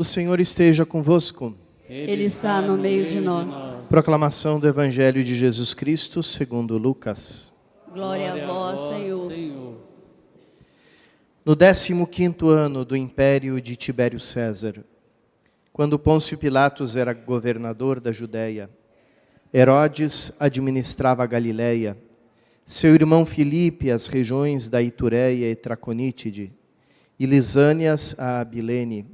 O Senhor esteja convosco. Ele está no meio de nós. Proclamação do Evangelho de Jesus Cristo segundo Lucas. Glória a vós, Senhor. No 15º ano do império de Tibério César, quando Pôncio Pilatos era governador da Judéia, Herodes administrava a Galiléia, seu irmão Filipe as regiões da Itureia e Traconítide, e Lisânias a Abilene.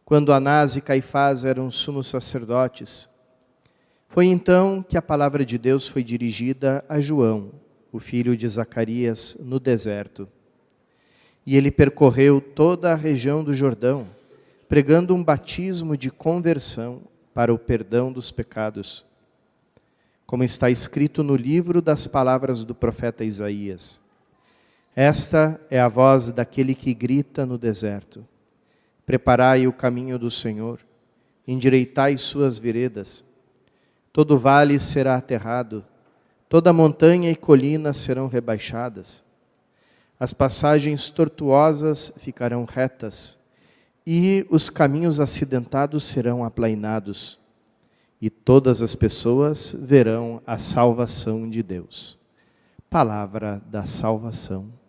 Quando Anás e Caifás eram sumos sacerdotes, foi então que a palavra de Deus foi dirigida a João, o filho de Zacarias, no deserto. E ele percorreu toda a região do Jordão, pregando um batismo de conversão para o perdão dos pecados, como está escrito no livro das palavras do profeta Isaías. Esta é a voz daquele que grita no deserto: preparai o caminho do Senhor, endireitai suas veredas. Todo vale será aterrado, toda montanha e colina serão rebaixadas. As passagens tortuosas ficarão retas, e os caminhos acidentados serão aplainados, e todas as pessoas verão a salvação de Deus. Palavra da salvação.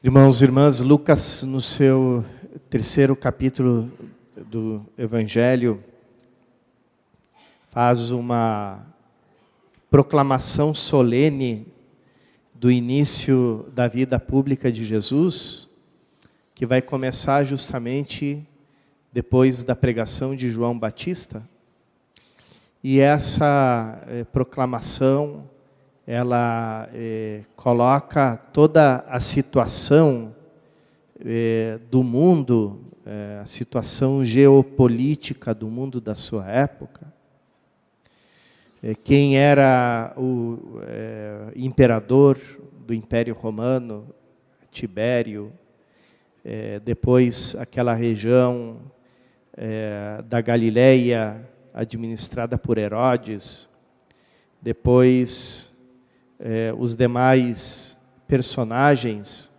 Irmãos e irmãs, Lucas, no seu 3º capítulo do Evangelho, faz uma proclamação solene do início da vida pública de Jesus, que vai começar justamente depois da pregação de João Batista. E essa proclamação, ela coloca toda a situação do mundo, a situação geopolítica do mundo da sua época. Quem era o imperador do Império Romano, Tibério, depois aquela região da Galileia administrada por Herodes, depois os demais personagens,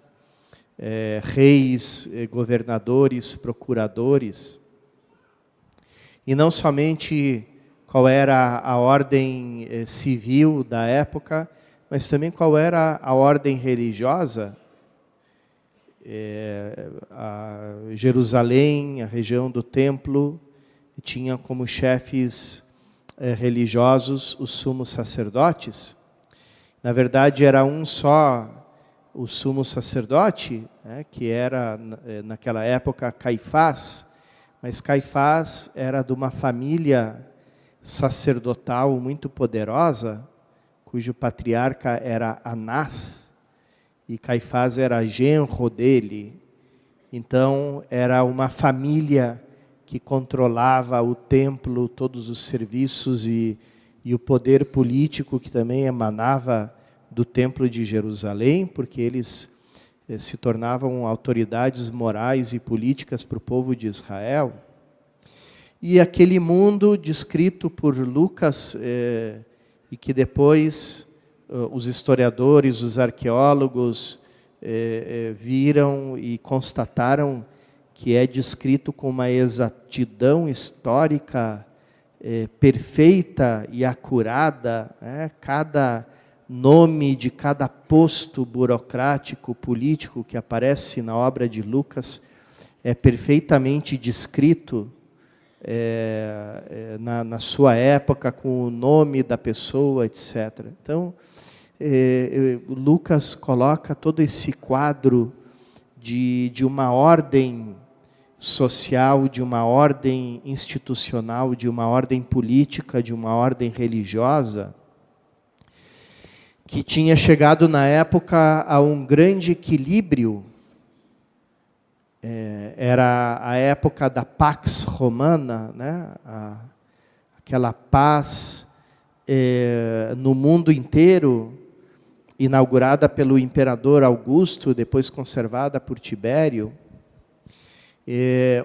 reis, governadores, procuradores, e não somente qual era a ordem civil da época, mas também qual era a ordem religiosa. A Jerusalém, a região do templo, tinha como chefes religiosos os sumos sacerdotes. Na verdade, era um só o sumo sacerdote, que era, naquela época, Caifás, mas Caifás era de uma família sacerdotal muito poderosa, cujo patriarca era Anás, e Caifás era genro dele. Então, era uma família que controlava o templo, todos os serviços e o poder político que também emanava do templo de Jerusalém, porque eles se tornavam autoridades morais e políticas para o povo de Israel. E aquele mundo descrito por Lucas, e que depois os historiadores, os arqueólogos viram e constataram que é descrito com uma exatidão histórica perfeita e acurada, cada nome de cada posto burocrático, político que aparece na obra de Lucas é perfeitamente descrito na sua época, com o nome da pessoa, etc. Então, Lucas coloca todo esse quadro de uma ordem social, de uma ordem institucional, de uma ordem política, de uma ordem religiosa, que tinha chegado na época a um grande equilíbrio. Era a época da Pax Romana, aquela paz no mundo inteiro, inaugurada pelo imperador Augusto, depois conservada por Tibério,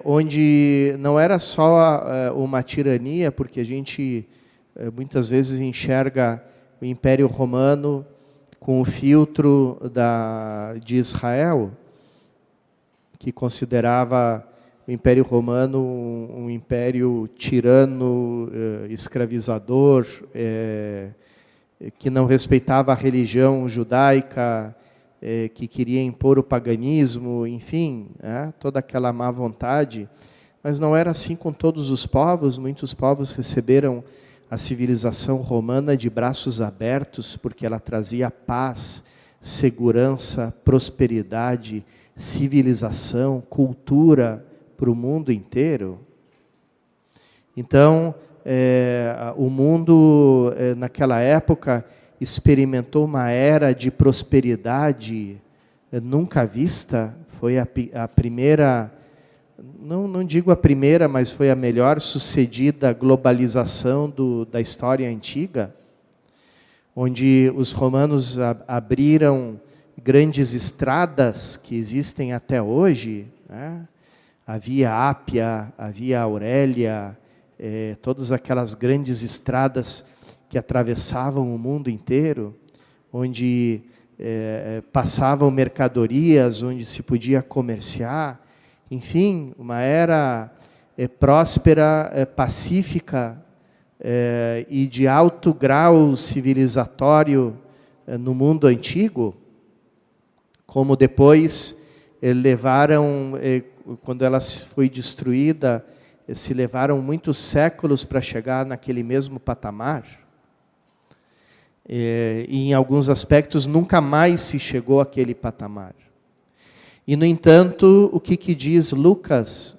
onde não era só uma tirania, porque a gente muitas vezes enxerga o Império Romano com o filtro de Israel, que considerava o Império Romano um império tirano, escravizador, que não respeitava a religião judaica, que queria impor o paganismo, enfim, toda aquela má vontade. Mas não era assim com todos os povos. Muitos povos receberam a civilização romana de braços abertos, porque ela trazia paz, segurança, prosperidade, civilização, cultura para o mundo inteiro. Então, o mundo, naquela época, experimentou uma era de prosperidade nunca vista. Foi a primeira, não digo a primeira, mas foi a melhor sucedida globalização da história antiga, onde os romanos abriram grandes estradas que existem até hoje, né? A Via Ápia, a Via Aurélia, todas aquelas grandes estradas que atravessavam o mundo inteiro, onde passavam mercadorias, onde se podia comerciar. Enfim, uma era próspera, pacífica e de alto grau civilizatório no mundo antigo, como depois levaram, quando ela foi destruída, se levaram muitos séculos para chegar naquele mesmo patamar. E em alguns aspectos nunca mais se chegou àquele patamar. E, no entanto, o que diz Lucas?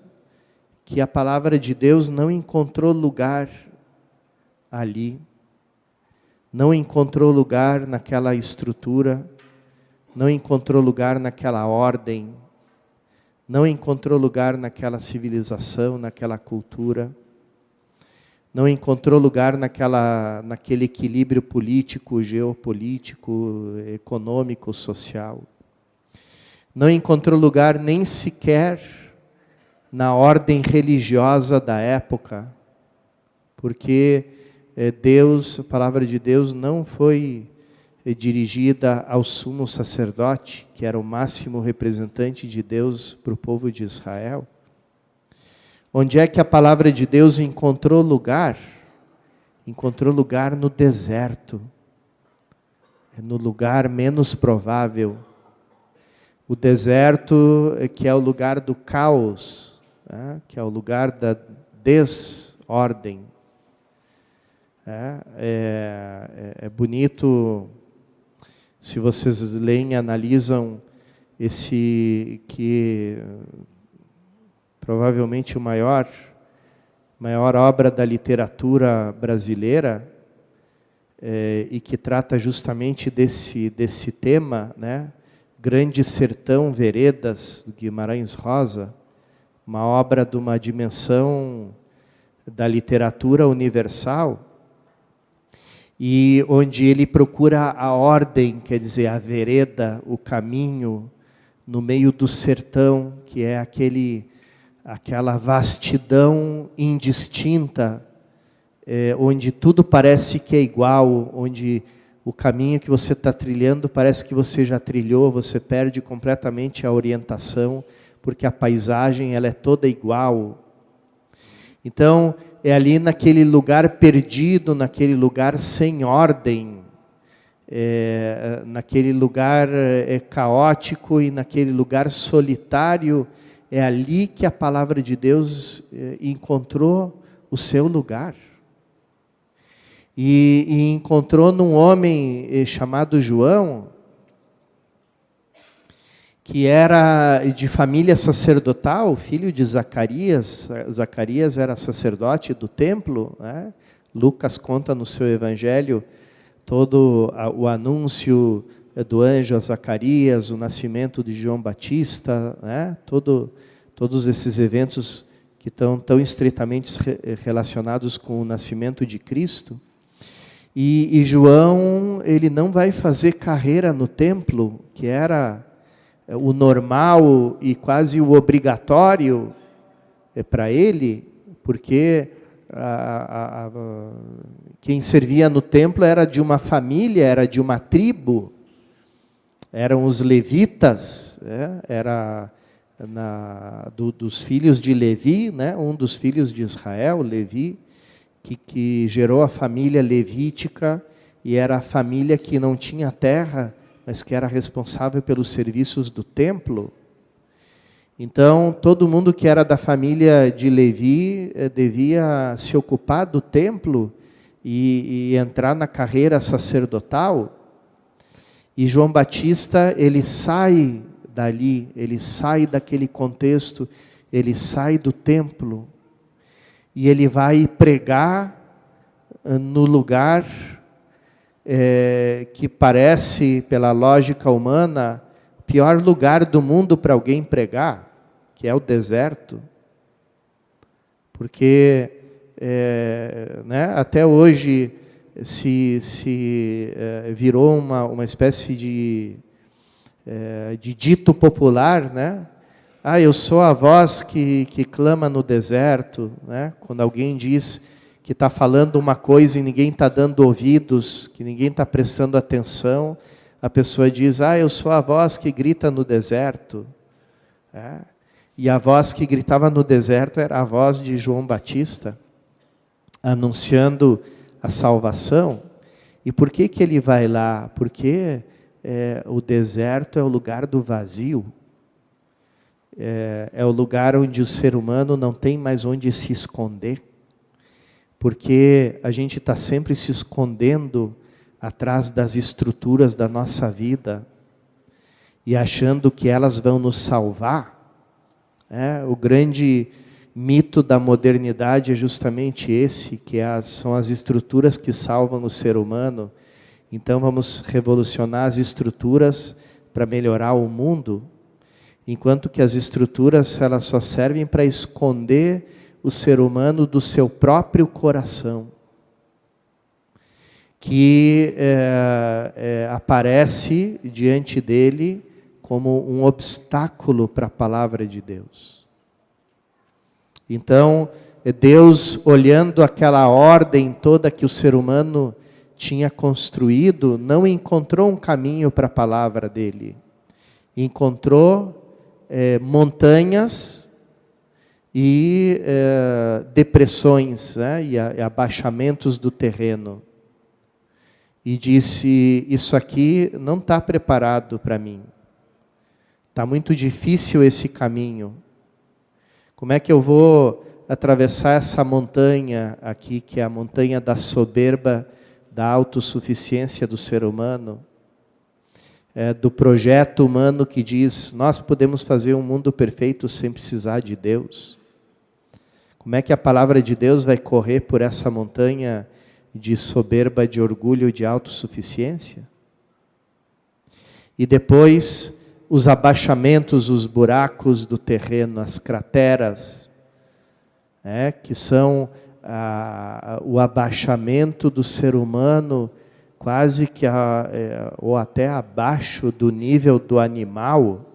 Que a palavra de Deus não encontrou lugar ali, não encontrou lugar naquela estrutura, não encontrou lugar naquela ordem, não encontrou lugar naquela civilização, naquela cultura, não encontrou lugar naquele equilíbrio político, geopolítico, econômico, social. Não encontrou lugar nem sequer na ordem religiosa da época, porque Deus, a palavra de Deus não foi dirigida ao sumo sacerdote, que era o máximo representante de Deus para o povo de Israel. Onde é que a palavra de Deus encontrou lugar? Encontrou lugar no deserto, no lugar menos provável. O deserto, que é o lugar do caos, que é o lugar da desordem. É bonito, se vocês leem e analisam que provavelmente a maior obra da literatura brasileira, e que trata justamente desse tema, né? Grande Sertão Veredas, do Guimarães Rosa, uma obra de uma dimensão da literatura universal, e onde ele procura a ordem, quer dizer, a vereda, o caminho, no meio do sertão, que é aquela vastidão indistinta, onde tudo parece que é igual, onde o caminho que você está trilhando parece que você já trilhou, você perde completamente a orientação, porque a paisagem ela é toda igual. Então, é ali naquele lugar perdido, naquele lugar sem ordem, naquele lugar caótico e naquele lugar solitário, é ali que a palavra de Deus encontrou o seu lugar. E encontrou num homem chamado João, que era de família sacerdotal, filho de Zacarias. Zacarias era sacerdote do templo, né? Lucas conta no seu evangelho todo o anúncio do anjo a Zacarias, o nascimento de João Batista, né? Todos esses eventos que estão tão estreitamente relacionados com o nascimento de Cristo. E João, ele não vai fazer carreira no templo, que era o normal e quase o obrigatório para ele, porque quem servia no templo era de uma família, era de uma tribo, eram os levitas, era dos filhos de Levi, né? Um dos filhos de Israel, Levi, que gerou a família levítica, e era a família que não tinha terra, mas que era responsável pelos serviços do templo. Então, todo mundo que era da família de Levi devia se ocupar do templo e entrar na carreira sacerdotal. E João Batista, ele sai dali, ele sai daquele contexto, ele sai do templo e ele vai pregar no lugar que parece, pela lógica humana, o pior lugar do mundo para alguém pregar, que é o deserto. Porque até hoje se virou uma espécie de dito popular, né? Eu sou a voz que clama no deserto, né? Quando alguém diz que está falando uma coisa e ninguém está dando ouvidos, que ninguém está prestando atenção, a pessoa diz, eu sou a voz que grita no deserto. E a voz que gritava no deserto era a voz de João Batista, anunciando a salvação. E por que ele vai lá? Porque o deserto é o lugar do vazio. É o lugar onde o ser humano não tem mais onde se esconder. Porque a gente está sempre se escondendo atrás das estruturas da nossa vida e achando que elas vão nos salvar. O grande mito da modernidade é justamente esse, que são as estruturas que salvam o ser humano. Então vamos revolucionar as estruturas para melhorar o mundo, enquanto que as estruturas elas só servem para esconder o ser humano do seu próprio coração, que aparece diante dele como um obstáculo para a palavra de Deus. Então, Deus, olhando aquela ordem toda que o ser humano tinha construído, não encontrou um caminho para a palavra dele. Encontrou montanhas e depressões, e abaixamentos do terreno. E disse, isso aqui não está preparado para mim. Está muito difícil esse caminho. Como é que eu vou atravessar essa montanha aqui, que é a montanha da soberba, da autossuficiência do ser humano? Do projeto humano que diz, nós podemos fazer um mundo perfeito sem precisar de Deus. Como é que a palavra de Deus vai correr por essa montanha de soberba, de orgulho, de autossuficiência? E depois, os abaixamentos, os buracos do terreno, as crateras, que são o abaixamento do ser humano, quase que ou até abaixo do nível do animal,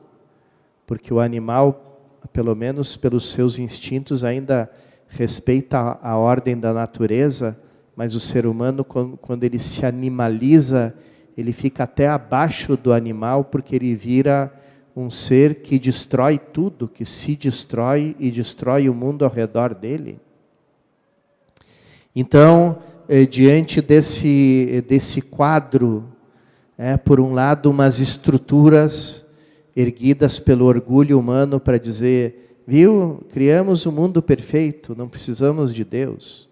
porque o animal, pelo menos pelos seus instintos, ainda respeita a ordem da natureza, mas o ser humano, quando ele se animaliza, ele fica até abaixo do animal, porque ele vira um ser que destrói tudo, que se destrói e destrói o mundo ao redor dele. Então, diante desse quadro, por um lado, umas estruturas erguidas pelo orgulho humano para dizer, viu, criamos o mundo perfeito, não precisamos de Deus.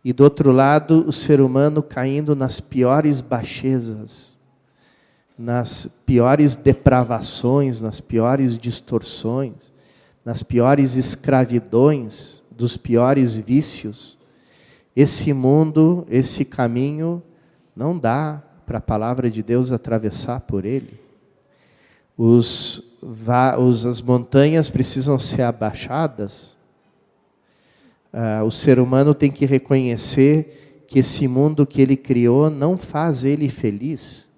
E do outro lado, o ser humano caindo nas piores baixezas, nas piores depravações, nas piores distorções, nas piores escravidões, dos piores vícios. Esse mundo, esse caminho, não dá para a palavra de Deus atravessar por ele. As montanhas precisam ser abaixadas. O ser humano tem que reconhecer que esse mundo que ele criou não faz ele feliz.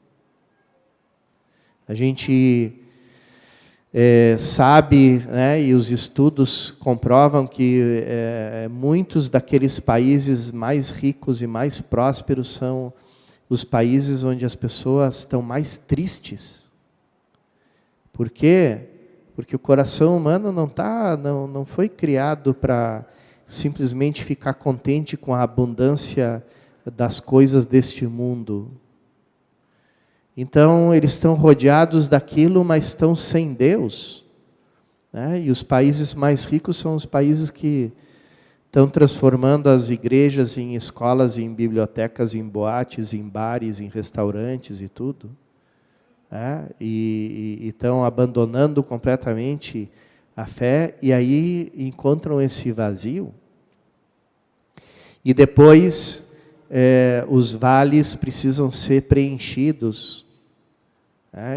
A gente sabe, né, e os estudos comprovam que muitos daqueles países mais ricos e mais prósperos são os países onde as pessoas estão mais tristes. Por quê? Porque o coração humano não foi criado para simplesmente ficar contente com a abundância das coisas deste mundo. Então, eles estão rodeados daquilo, mas estão sem Deus, né? E os países mais ricos são os países que estão transformando as igrejas em escolas, em bibliotecas, em boates, em bares, em restaurantes e tudo, né? E estão abandonando completamente a fé, e aí encontram esse vazio. E depois, os vales precisam ser preenchidos.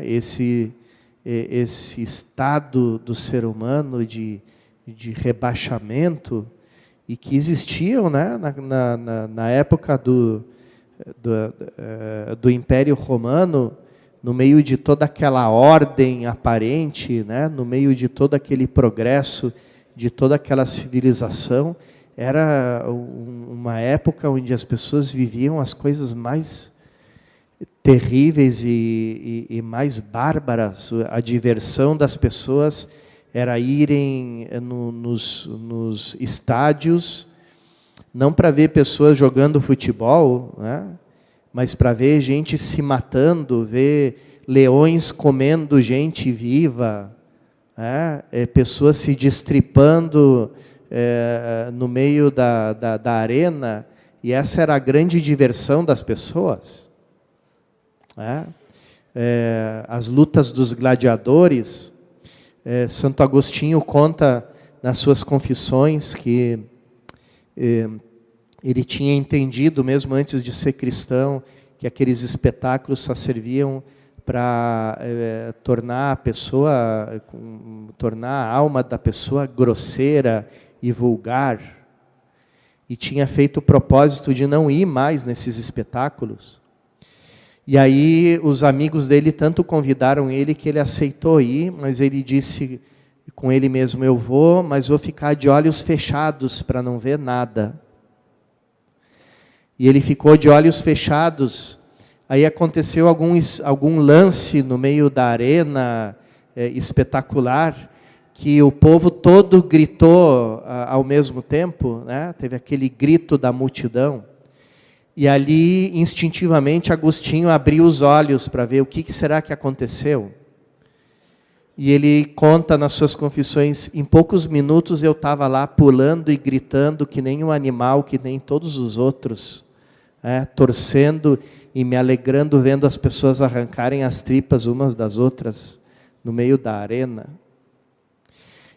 Esse estado do ser humano de rebaixamento, e que existiam, né, na época do Império Romano, no meio de toda aquela ordem aparente, né, no meio de todo aquele progresso, de toda aquela civilização, era uma época onde as pessoas viviam as coisas mais terríveis e mais bárbaras. A diversão das pessoas era irem nos estádios, não para ver pessoas jogando futebol, né, mas para ver gente se matando, ver leões comendo gente viva, né, pessoas se destripando no meio da arena, e essa era a grande diversão das pessoas. As lutas dos gladiadores. Santo Agostinho conta nas suas confissões que ele tinha entendido, mesmo antes de ser cristão, que aqueles espetáculos só serviam para tornar a alma da pessoa grosseira e vulgar. E tinha feito o propósito de não ir mais nesses espetáculos. E aí os amigos dele tanto convidaram ele que ele aceitou ir, mas ele disse com ele mesmo: eu vou, mas vou ficar de olhos fechados para não ver nada. E ele ficou de olhos fechados. Aí aconteceu algum lance no meio da arena espetacular, que o povo todo gritou ao mesmo tempo, né? Teve aquele grito da multidão. E ali, instintivamente, Agostinho abriu os olhos para ver o que será que aconteceu. E ele conta nas suas confissões: em poucos minutos eu estava lá pulando e gritando que nem um animal, que nem todos os outros, torcendo e me alegrando vendo as pessoas arrancarem as tripas umas das outras no meio da arena.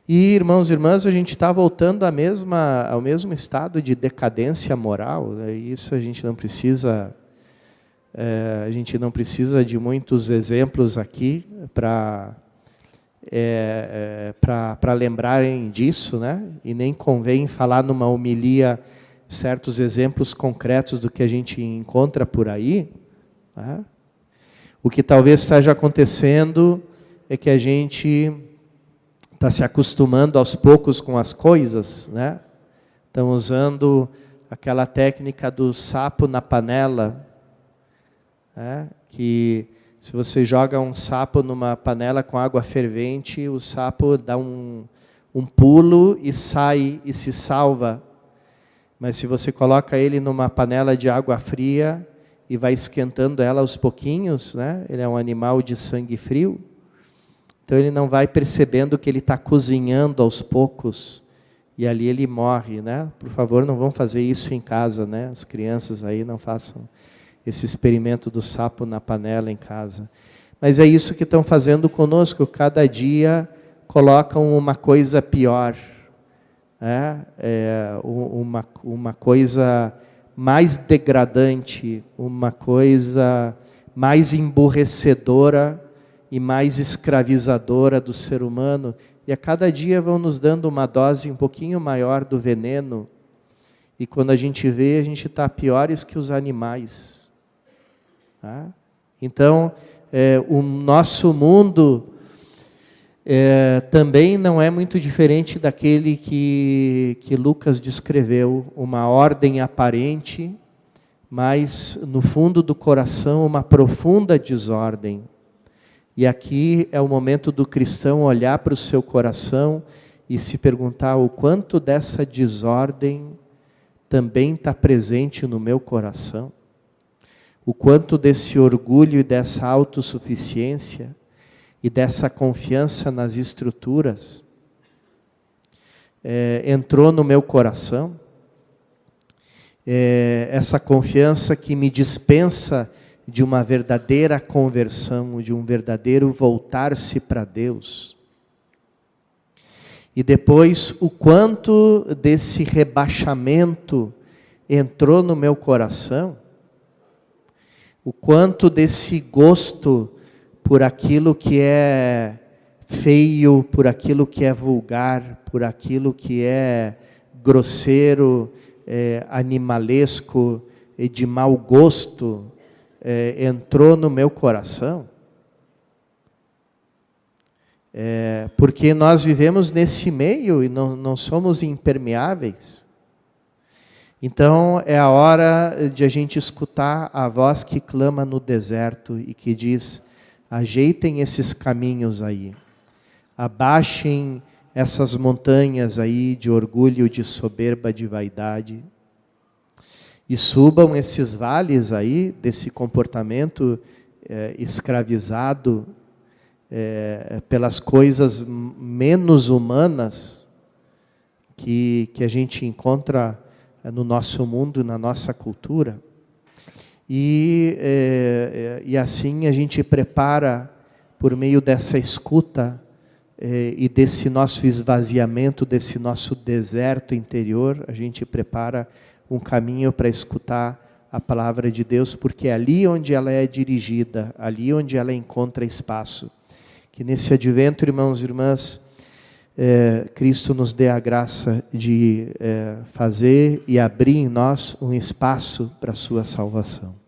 E, irmãos e irmãs, a gente está voltando ao mesmo estado de decadência moral. Isso a gente não precisa de muitos exemplos aqui para lembrarem disso, né? E nem convém falar numa homilia certos exemplos concretos do que a gente encontra por aí, né? O que talvez esteja acontecendo é que a gente está se acostumando aos poucos com as coisas, né? Estão usando aquela técnica do sapo na panela, né? Que se você joga um sapo numa panela com água fervente, o sapo dá um pulo e sai e se salva. Mas se você coloca ele numa panela de água fria e vai esquentando ela aos pouquinhos, né? Ele é um animal de sangue frio. Então ele não vai percebendo que ele está cozinhando aos poucos, e ali ele morre, né? Por favor, não vão fazer isso em casa, né? As crianças aí não façam esse experimento do sapo na panela em casa. Mas é isso que estão fazendo conosco. Cada dia colocam uma coisa pior, uma coisa mais degradante, uma coisa mais emburrecedora e mais escravizadora do ser humano, e a cada dia vão nos dando uma dose um pouquinho maior do veneno, e quando a gente vê, a gente está piores que os animais. Então, o nosso mundo também não é muito diferente daquele que Lucas descreveu, uma ordem aparente, mas no fundo do coração uma profunda desordem. E aqui é o momento do cristão olhar para o seu coração e se perguntar o quanto dessa desordem também está presente no meu coração. O quanto desse orgulho e dessa autossuficiência e dessa confiança nas estruturas entrou no meu coração. Essa confiança que me dispensa de uma verdadeira conversão, de um verdadeiro voltar-se para Deus. E depois, o quanto desse rebaixamento entrou no meu coração, o quanto desse gosto por aquilo que é feio, por aquilo que é vulgar, por aquilo que é grosseiro, animalesco e de mau gosto, entrou no meu coração. Porque nós vivemos nesse meio e não somos impermeáveis. Então é a hora de a gente escutar a voz que clama no deserto e que diz: ajeitem esses caminhos aí, abaixem essas montanhas aí de orgulho, de soberba, de vaidade, e subam esses vales aí desse comportamento escravizado pelas coisas menos humanas que a gente encontra no nosso mundo, na nossa cultura. E assim a gente prepara, por meio dessa escuta e desse nosso esvaziamento, desse nosso deserto interior, a gente prepara um caminho para escutar a palavra de Deus, porque é ali onde ela é dirigida, ali onde ela encontra espaço. Que nesse advento, irmãos e irmãs, Cristo nos dê a graça de fazer e abrir em nós um espaço para a sua salvação.